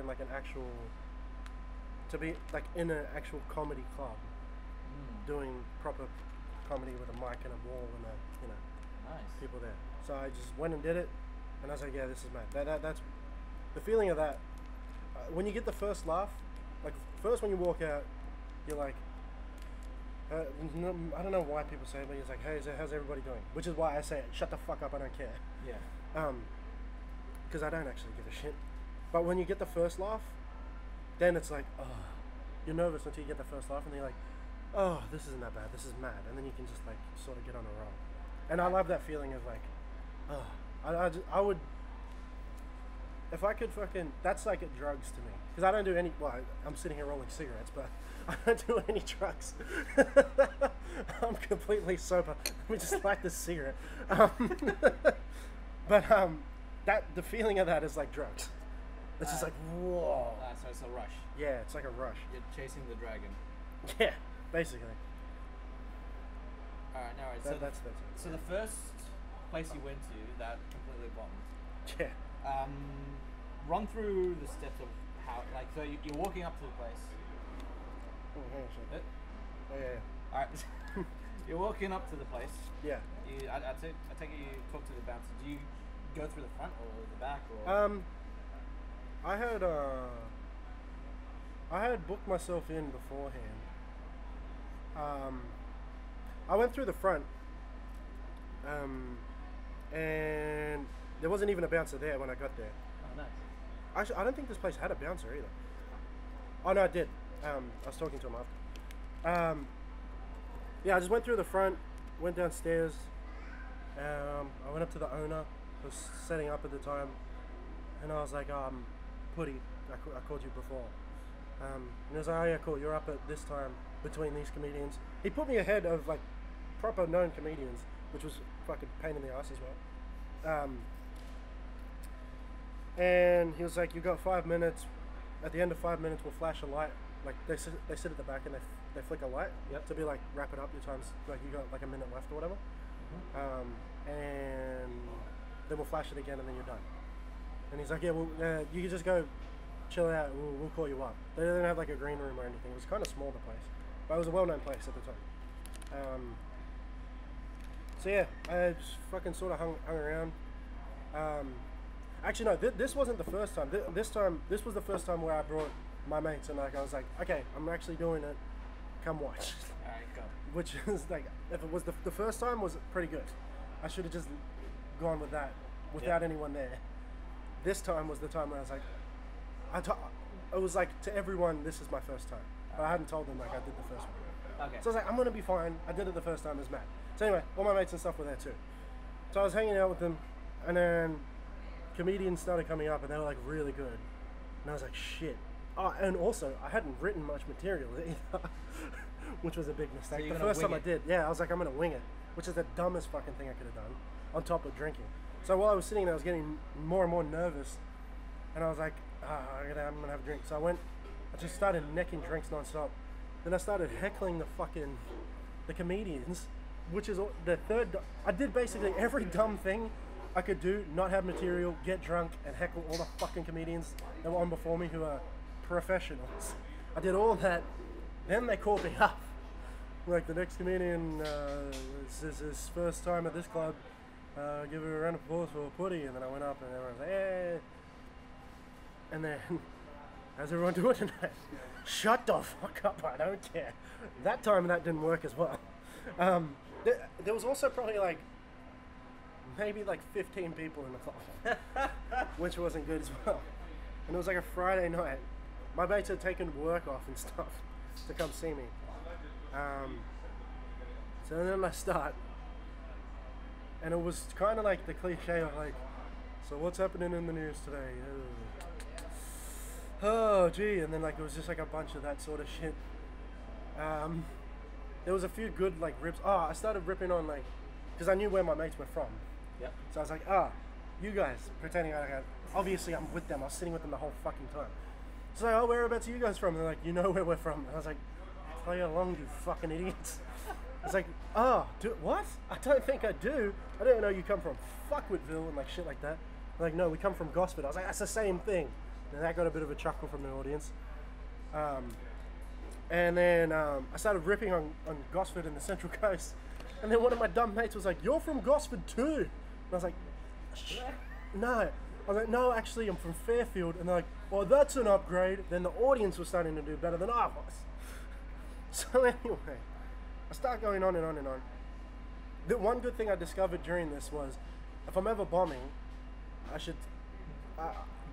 like an actual, to be like in an actual comedy club, doing proper comedy with a mic and a wall and people there. So I just went and did it, and I was like, yeah, this is mad. That's the feeling of that. When you get the first laugh, like first when you walk out, you're like, I don't know why people say it, but it's like, hey, how's everybody doing? Which is why I say it, shut the fuck up, I don't care. Yeah. Because I don't actually give a shit. But when you get the first laugh, then it's like, oh, you're nervous until you get the first laugh, and then you're like, oh, this isn't that bad, this is mad, and then you can just like sort of get on a roll. And I love that feeling of like, oh, I would, if I could fucking, that's like drugs to me. Because I don't do any, well, I'm sitting here rolling cigarettes, but I don't do any drugs. I'm completely sober. Let me just light this cigarette. But the feeling of that is like drugs. It's just like, whoa. So it's a rush. Yeah, it's like a rush. You're chasing the dragon. Yeah, basically. Alright, no worries. That's it. So the first place you went to that completely bombed. Yeah. Run through the steps of how, like, so you're walking up to the place. Oh, hang on a second. Oh, yeah. Alright. You're walking up to the place. Yeah. I take it you talk to the bouncer. Do you go through the front or the back? Or? I had booked myself in beforehand. I went through the front, and there wasn't even a bouncer there when I got there. Oh, nice. Actually, I don't think this place had a bouncer either. Oh no, it did. I was talking to him after. Yeah, I just went through the front, went downstairs. I went up to the owner, who was setting up at the time, and I was like, Putty, I called you before. And he was like, oh yeah, cool, you're up at this time between these comedians. He put me ahead of like proper known comedians, which was fucking pain in the ass as well. And he was like, you got 5 minutes. At the end of 5 minutes, we'll flash a light. Like they sit at the back and they flick a light to be like, wrap it up. Your time's like, you got like a minute left or whatever. And then we'll flash it again and then you're done. And he's like, yeah, well, you can just go chill out. We'll call you up. They didn't have like a green room or anything. It was kind of small, the place, but it was a well-known place at the time. So yeah, I just fucking sort of hung around. Actually, no, this wasn't the first time. This was the first time where I brought my mates and like I was like, okay, I'm actually doing it. Come watch. Alright, go. Which is like, if it was the first time, was pretty good. I should have just gone with that without anyone there. This time was the time where I was like, it was like to everyone, this is my first time. But I hadn't told them like I did the first one. Okay. So I was like, I'm gonna be fine. I did it the first time as Matt. So anyway, all my mates and stuff were there too. So I was hanging out with them, and then comedians started coming up, and they were like really good. And I was like, shit. Oh, and also I hadn't written much material either, which was a big mistake. So the first time I did, yeah, I was like, I'm gonna wing it, which is the dumbest fucking thing I could have done, on top of drinking. So while I was sitting there, I was getting more and more nervous, and I was like, I'm gonna have a drink. So I just started necking drinks non-stop. Then I started heckling the comedians, which is the third. I did basically every dumb thing I could do, not have material, get drunk, and heckle all the fucking comedians that were on before me who are professionals. I did all that. Then they called me up. Like, the next comedian, this is his first time at this club. Give her a round of applause for Putty. And then I went up and everyone was like, hey. And then, how's everyone doing tonight? Shut the fuck up, I don't care. That time that didn't work as well. There was also probably like, maybe like 15 people in the club, which wasn't good as well. And it was like a Friday night. My mates had taken work off and stuff to come see me. So then I start, and it was kind of like the cliche of like, so what's happening in the news today? Oh gee, and then like it was just like a bunch of that sort of shit. There was a few good like rips. Oh, I started ripping on like, because I knew where my mates were from. Yep. So I was like, you guys, pretending obviously I'm with them. I was sitting with them the whole fucking time. So like, whereabouts are you guys from? And they're like, you know where we're from. And I was like, play along, you fucking idiots. It's like, what? I don't think I do. I don't know you come from Fuckwithville and like shit like that. They're like, no, we come from Gosford. I was like, that's the same thing. and that got a bit of a chuckle from the audience. And then I started ripping on Gosford and the Central Coast, and then one of my dumb mates was like, "You're from Gosford too?" And I was like, "No." I was like, "No, actually, I'm from Fairfield." And they're like, "Oh, that's an upgrade." Then the audience was starting to do better than I was. So anyway, I start going on and on and on. The one good thing I discovered during this was, if I'm ever bombing, I should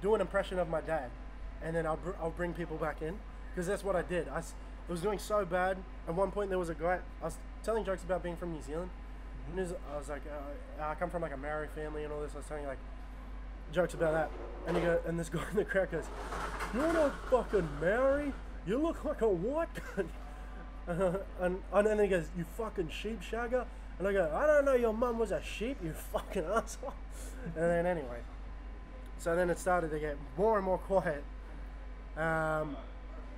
do an impression of my dad, and then I'll bring people back in, because that's what I did. I was doing so bad. At one point, there was a guy, I was telling jokes about being from New Zealand, and I was like, I come from like a Maori family and all this. I was telling like jokes about that, and this guy in the crowd goes, "You're not fucking Maori. You look like a white guy." And then he goes, "You fucking sheep shagger." And I go, "I don't know your mum was a sheep, you fucking asshole." And then anyway, so then it started to get more and more quiet.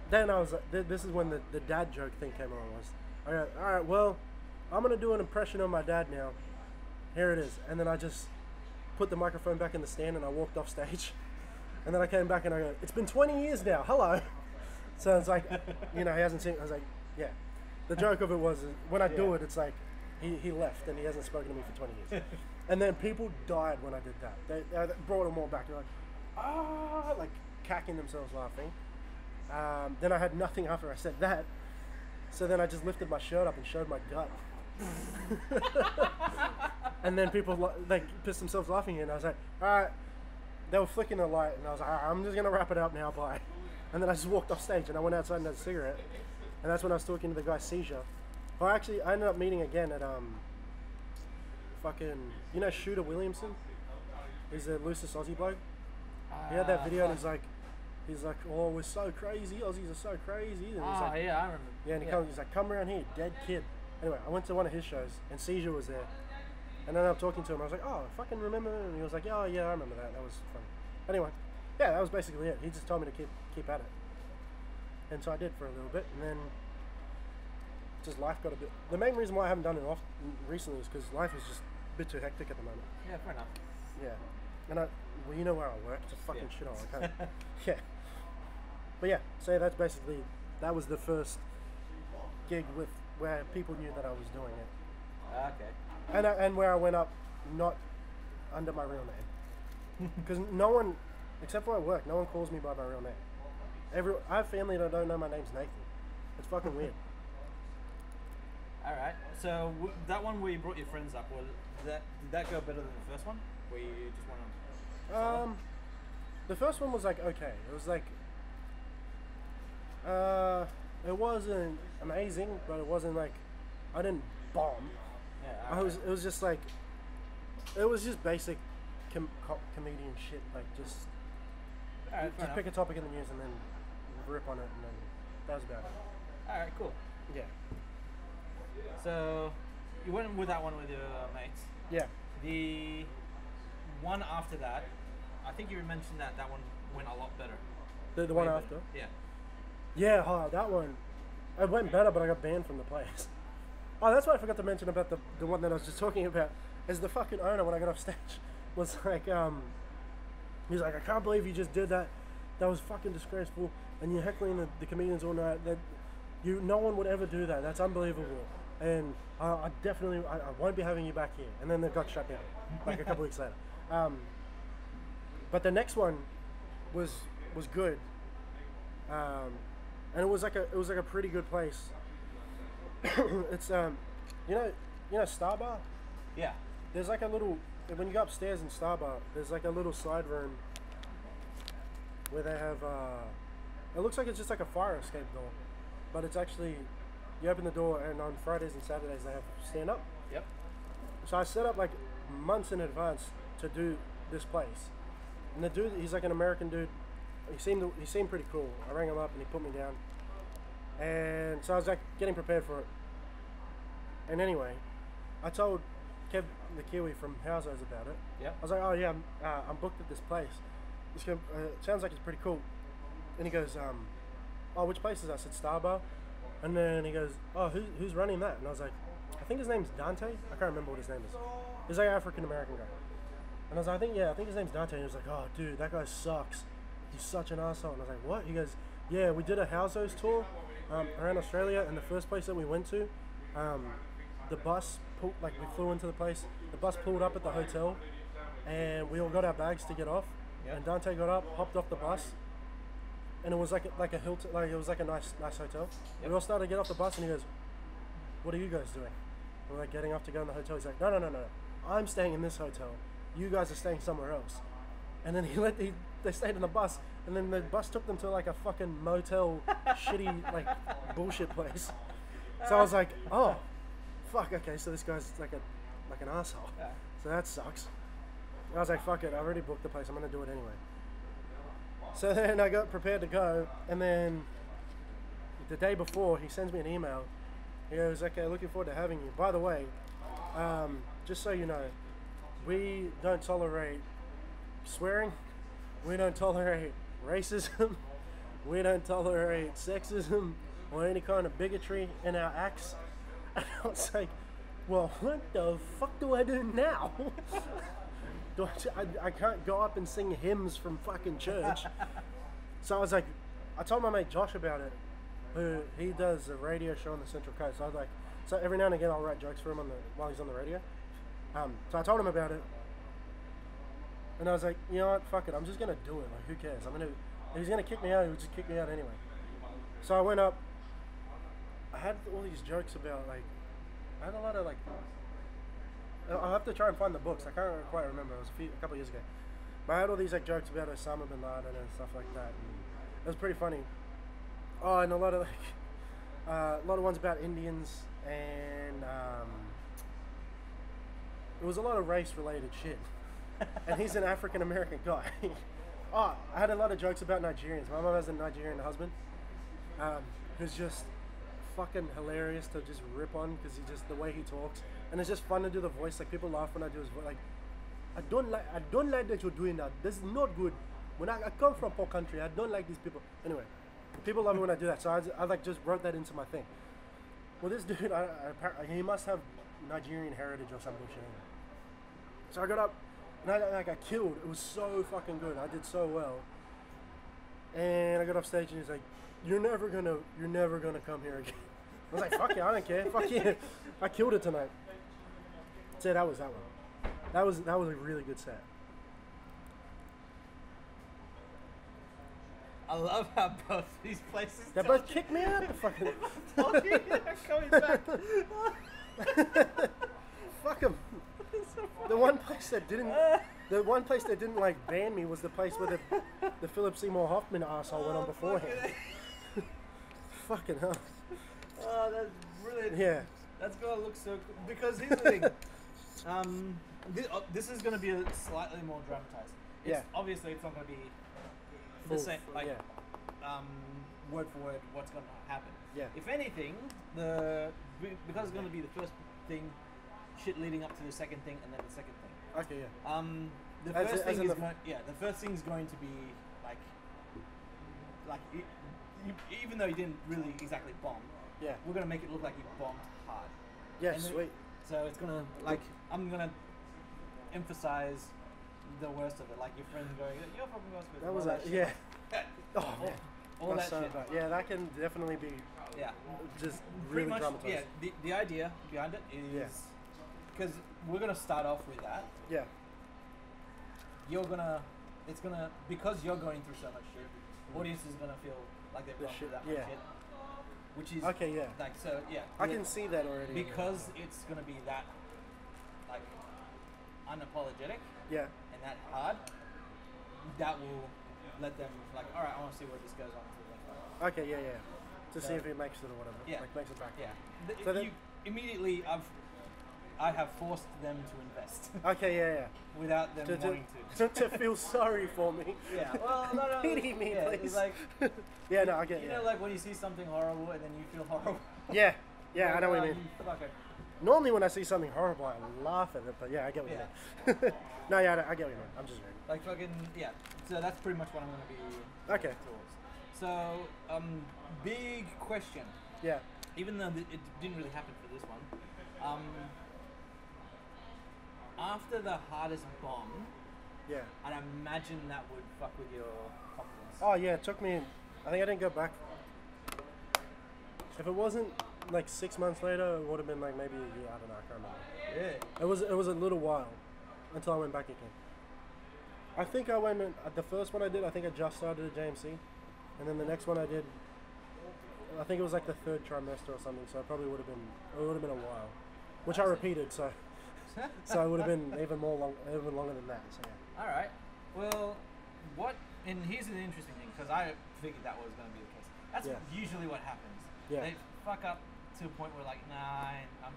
Then I was like, this is when the dad joke thing came along. I go, "All right, well, I'm going to do an impression of my dad now. Here it is." And then I just put the microphone back in the stand and I walked off stage. And then I came back and I go, "It's been 20 years now, hello." So it's like, he hasn't seen, I was like, yeah. The joke of it was, when I do it, it's like, he left and he hasn't spoken to me for 20 years. And then people died when I did that. They brought them all back. They're like, "Ah," like cacking themselves laughing. Then I had nothing after I said that. So then I just lifted my shirt up and showed my gut. And then people like pissed themselves laughing, and I was like, "All right." They were flicking the light, and I was like, "All right, I'm just gonna wrap it up now, bye." And then I just walked off stage, and I went outside and had a cigarette. And that's when I was talking to the guy Seizure. Well, actually, I ended up meeting again at Shooter Williamson. He's the loosest Aussie bloke. He had that video, and he's like, "Oh, we're so crazy. Aussies are so crazy." And he's like, yeah, I remember. Yeah, and he's like, "Come around here, dead kid." Anyway, I went to one of his shows, and Seizure was there. And then I'm talking to him. I was like, "Oh, I fucking remember." And he was like, "Oh, yeah, I remember that. That was fun." Anyway, yeah, that was basically it. He just told me to keep at it. And so I did for a little bit, and then just life got a bit... The main reason why I haven't done it often recently is because life is just a bit too hectic at the moment. Yeah, fair enough. Yeah. And you know where I work. It's a fucking shit hole. I can't... Yeah. But yeah, so that was the first gig where people knew that I was doing it. Okay. And where I went up not under my real name. Because no one, except for at work, no one calls me by my real name. I have family that don't know my name's Nathan. It's fucking weird. Alright, so that one where you brought your friends up, did that go better than the first one? Where you just went on? The first one was like, okay. It was like, it wasn't amazing, but it wasn't like, I didn't bomb. Yeah, It was just like, it was just basic comedian shit, like just pick a topic in the news and then rip on it, and then that was about it. Alright, cool. Yeah. So, you went with that one with your mates. Yeah. The one after that, I think you mentioned that one went a lot better. The one after? Yeah. Yeah, that one, it went better, but I got banned from the place. Oh, that's what I forgot to mention about the one that I was just talking about, is the fucking owner, when I got off stage, was like, he's like, "I can't believe you just did that. That was fucking disgraceful, and you're heckling the comedians all night. No one would ever do that. That's unbelievable. And I won't be having you back here." And then they got shut down, like a couple weeks later. But the next one was good, and it was like a pretty good place. It's you know Star Bar? Yeah. There's like a little, when you go upstairs in Star Bar, there's like a little side room where they have it looks like it's just like a fire escape door, but it's actually, you open the door, and on Fridays and Saturdays they have stand up. Yep. So I set up like months in advance to do this place, and the dude, he's like an American dude. He seemed pretty cool. I rang him up and he put me down, and so I was like getting prepared for it. And anyway, I told Kev the Kiwi from Housos about it. Yep. I was like, "Oh yeah, I'm booked at this place. It sounds like it's pretty cool." And he goes, "Oh, which place is that?" I said, "Star Bar." And then he goes, "Oh, who's running that?" And I was like, "I think his name's Dante. I can't remember what his name is. He's like an African American guy." And I was like, I think his name's Dante." And he was like, "Oh, dude, that guy sucks. "You're such an asshole." And I was like, "What?" He goes, "Yeah, we did a houses tour around Australia, and the first place that we went to, the bus pulled, like we flew into the place. The bus pulled up at the hotel, and we all got our bags to get off. Yeah. And Dante got up, hopped off the bus, and it was like a Hilton, like it was like a nice hotel. Yep. We all started to get off the bus, and he goes, "What are you guys doing?" We're like getting up to go in the hotel. He's like, "No, I'm staying in this hotel. You guys are staying somewhere else." And then they stayed in the bus, and then the bus took them to like a fucking motel, shitty like bullshit place. So I was like, "Oh, fuck. Okay, so this guy's like an asshole. Yeah. So that sucks." I was like, "Fuck it. I already booked the place. I'm gonna do it anyway." So then I got prepared to go, and then the day before he sends me an email. He goes, "Okay, looking forward to having you. By the way, just so you know, we don't tolerate swearing. We don't tolerate racism. We don't tolerate sexism or any kind of bigotry in our acts." And I was like, "Well, what the fuck do I do now?" I can't go up and sing hymns from fucking church. So I was like, I told my mate Josh about it, who he does a radio show on the Central Coast. So I was like, so every now and again I'll write jokes for him while he's on the radio. So I told him about it, and I was like, you know what, fuck it, I'm just gonna do it. Like, who cares? If he's gonna kick me out, he would just kick me out anyway. So I went up. I had all these jokes about like, I had a lot of like. I'll have to try and find the books. I can't quite remember. It was a couple of years ago. But I had all these like jokes about Osama bin Laden and stuff like that. And it was pretty funny. Oh, and a lot of ones about Indians, and it was a lot of race-related shit. And he's an African American guy. Oh, I had a lot of jokes about Nigerians. My mom has a Nigerian husband, who's just fucking hilarious to just rip on because the way he talks, and it's just fun to do the voice. Like, people laugh when I do his voice. Like, I don't like that you're doing that. This is not good. When I come from poor country, I don't like these people. Anyway, people love it when I do that. So I like just wrote that into my thing. Well, this dude, he must have Nigerian heritage or some bullshit. Anyway. So I got up and I got killed. It was so fucking good. I did so well. And I got off stage and he's like, you're never gonna come here again." I was like, "Fuck yeah, I don't care. Fuck yeah. I killed it tonight." So that was that one. That was a really good set. I love how both these places. They both kicked me out. Fucking. Coming back. Fuck them. The one place that didn't like ban me was the place where the Philip Seymour Hoffman asshole went on beforehand. Fucking hell. Oh, that's brilliant. Yeah. That's gonna look so cool. Because here's the thing. This is gonna be slightly more dramatized. Yeah. Obviously, it's not gonna be the same, like, word for word what's gonna happen. Yeah. If anything, because it's gonna be the first thing, shit leading up to the second thing, and then the second thing. Okay, yeah. The first thing is going to be like even though you didn't really exactly bomb, Yeah. we're gonna make it look like you bombed hard. Yeah, And then- sweet. So it's gonna I'm gonna emphasize the worst of it, like your friends going, "You're fucking gospel." That was yeah. Oh man. all that so shit. bad. Yeah, that can definitely be Yeah. just Pretty really much, dramatized. yeah. The idea behind it is because we're gonna start off with that. Yeah. Because you're going through so much shit, audience is gonna feel like they've gone through that much shit. Which is okay, yeah. like, so yeah. I can see that already. Because it's gonna be that like unapologetic Yeah. and that hard. That will let them like, all right, I want to see where this goes on to the next one. Okay, yeah. To see So- if it makes it or whatever. Yeah. Like makes it back. Yeah. So then- You immediately I have forced them to invest Okay, yeah. without them wanting to. To feel sorry for me. Yeah. Well, no. Pity me, yeah, please. It's like, Yeah, no, I get you it. know, like when you see something horrible and then you feel horrible. Yeah, I know what you Like, mean. you fucker. Normally when I see something horrible, I laugh at it, but yeah, I get what you mean. No, yeah, I get what you mean. I'm just joking. Like fucking yeah. So that's pretty much what I'm gonna be Okay. towards. So big question. Yeah. Even though it didn't really happen for this one, after the hardest bomb, Yeah. I'd imagine that would fuck with your confidence Oh yeah, it took me. I think I didn't go back. If it wasn't like 6 months later, it would have been like maybe a year. I don't know. I can't remember. Yeah. It was a little while until I went back again. I think I went at the first one I did. I think I just started at JMC, and then the next one I did. I think it was like the third trimester or something. So it probably would have been. It would have been a while, which I repeated. So it would have been even longer than that. So yeah. All right. Well, what? And here's an interesting thing because I figured that was going to be the case. That's Yeah. usually what happens. Yeah. They fuck up to a point where like, nah, I'm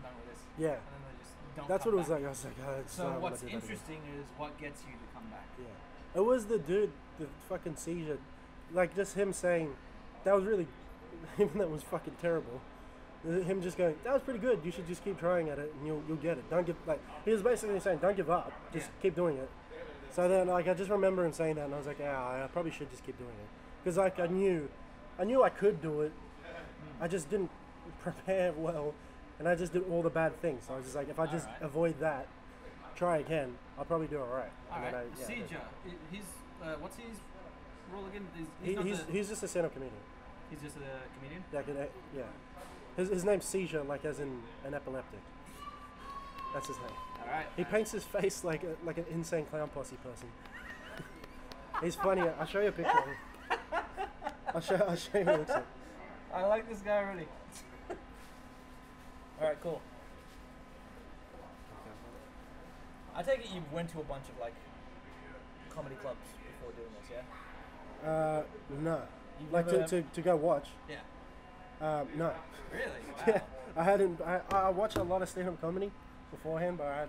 done with this. Yeah. And then they just don't. That's come what it was back. like. I was like, oh, it's So not what I what's did that again. interesting is what gets you to come back. Yeah. It was the dude, the fucking seizure. Like, just him saying, that was really, even that was fucking terrible. Him just going, that was pretty good. You should just keep trying at it and you'll get it. Don't give, like, he was basically saying, don't give up. Just keep doing it. So then, like, I just remember him saying that and I was like, yeah, I probably should just keep doing it. Because, like, I knew I could do it. I just didn't prepare well. And I just did all the bad things. So I was just like, if I just avoid that, try again, I'll probably do alright. Alright. Seizure. He's what's his role again? He's just a stand-up comedian. He's just a comedian. Yeah. His name's Seizure, like as in an epileptic. That's his name. All right. He paints his face like an insane clown posse person. He's funny. I'll show you a picture of him. I'll show you what he looks like. I like this guy already. All right, cool. I take it you went to a bunch of like comedy clubs before doing this, yeah? No. You've Like never- to go watch. Yeah. No. Really? Wow. Yeah. I hadn't. I watched a lot of stand-up comedy beforehand, but I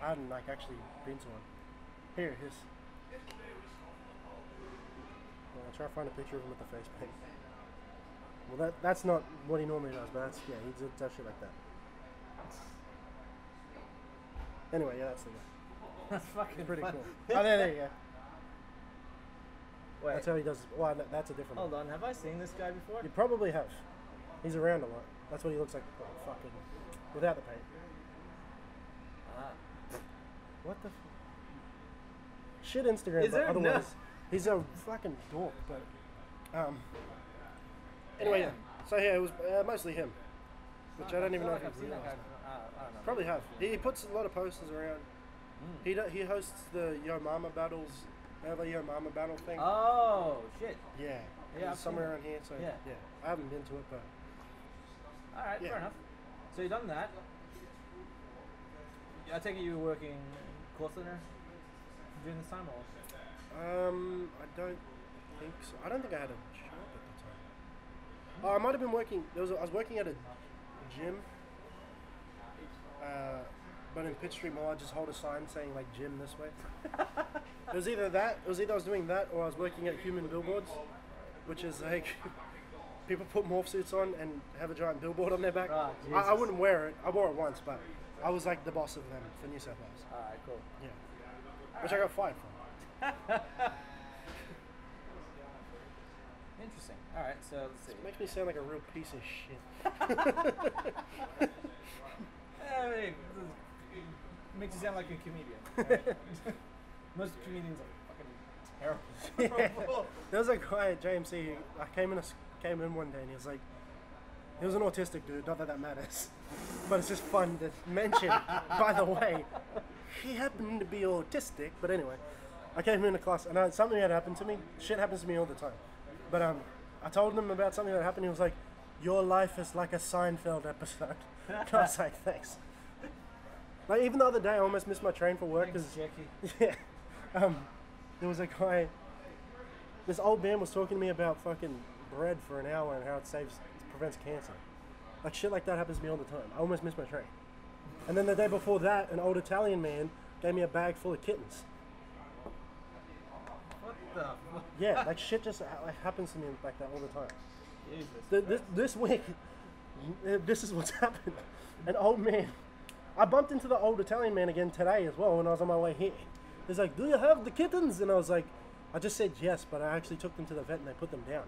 hadn't like actually been to one. Here it is. Well, I'll try to find a picture of him with the face paint. Well, that's not what he normally does, but that's, yeah, he does shit like that. Anyway, yeah, that's the guy. That's fucking Pretty fun. cool. Oh, there you go. Wait, That's how he does. Well, that's a different hold one. on. Have I seen this guy before? You probably have. He's around a lot. That's what he looks like. Oh, fucking. Without the paint. Ah. What the? Shit, Instagram. Is but there? otherwise, No. he's a fucking dork. But anyway, yeah. So yeah, it was mostly him, which I don't even know if I've you seen that guy. realized. I don't know. Probably have. He puts a lot of posters around. He hosts the Yo Mama battles. They have a Yo Mama battle thing. Oh shit! Yeah. Yeah, I've It's somewhere seen around here. So Yeah. yeah, I haven't been to it, but All right, Yeah. fair enough. So you done that? I take it you were working call center during this time, or? I don't think so. I don't think I had a job at the time. Oh, I might have been working. I was working at a gym. But in Pitt Street Mall, I just hold a sign saying like "gym" this way. It was either that. It was either I was doing that, or I was working at Human Billboards, which is like people put morph suits on and have a giant billboard on their back. Ah, I Jesus. wouldn't wear it. I wore it once, but I was like the boss of them for New South Wales. All right, cool. Yeah, which I got fired from. Interesting. All right, so let's see. It makes me sound like a real piece of shit. I mean, makes you sound like a comedian. Right? Most comedians are fucking terrible. There was a guy at JMC. I came in one day and he was like, he was an autistic dude. Not that matters, but it's just fun to mention. By the way, he happened to be autistic. But anyway, I came into class and something had happened to me. Shit happens to me all the time. But I told him about something that happened. He was like, "Your life is like a Seinfeld episode." And I was like, "Thanks." Like even the other day, I almost missed my train for work Thanks, because Jackie. yeah, there was a guy. This old man was talking to me about fucking bread for an hour and how it prevents cancer. Like shit like that happens to me all the time. I almost missed my train. And then the day before that, an old Italian man gave me a bag full of kittens. What the fuck? Yeah, like shit just like happens to me like that all the time. Jesus. This week, this is what's happened. An old man. I bumped into the old Italian man again today as well when I was on my way here. He's like, "Do you have the kittens?" And I was like, I just said yes, but I actually took them to the vet and they put them down.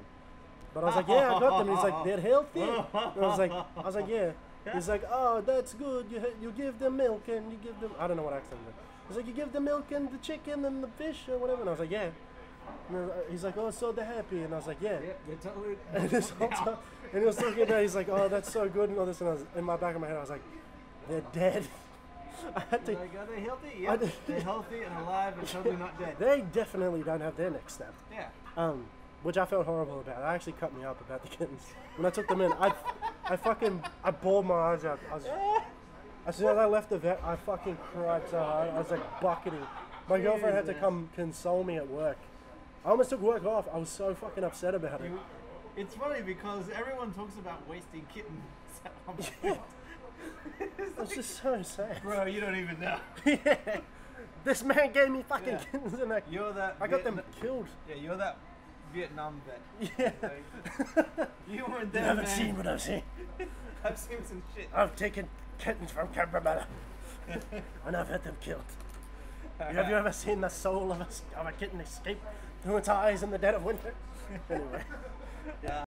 But I was like, "Yeah, I got them." He's like, "They're healthy." And I was like, "Yeah." He's like, "Oh, that's good. You give them milk and you give them." I don't know what accent it is. He's like, "You give the milk and the chicken and the fish or whatever." And I was like, "Yeah." And he's like, oh, so they're happy. And I was like, yeah. Yeah, they're totally. And this whole time, and he was talking about, he's like, oh, that's so good and all this. And I was, in my back of my head, I was like, they're dead. I had to. Like, are they healthy? Yeah, they're healthy and alive and totally not dead. They definitely don't have their neck snapped. Yeah. Which I felt horrible about. It actually cut me up about the kittens. When I took them in, I bawled my eyes out. As soon as I left the vet, I fucking cried so hard. I was like bucketing. My girlfriend had to come console me at work. I almost took work off. I was so fucking upset about it. It's funny because everyone talks about wasting kittens. It was just so sad. Bro, you don't even know. Yeah. This man gave me fucking Yeah. kittens and You're that. I got them killed. Yeah, you're that Vietnam vet. Yeah. Like, you weren't You there, haven't man. seen what I've seen. I've seen some shit. I've taken kittens from Cabramatta and I've had them killed. Have you ever seen the soul of a kitten escape through its eyes in the dead of winter? Anyway.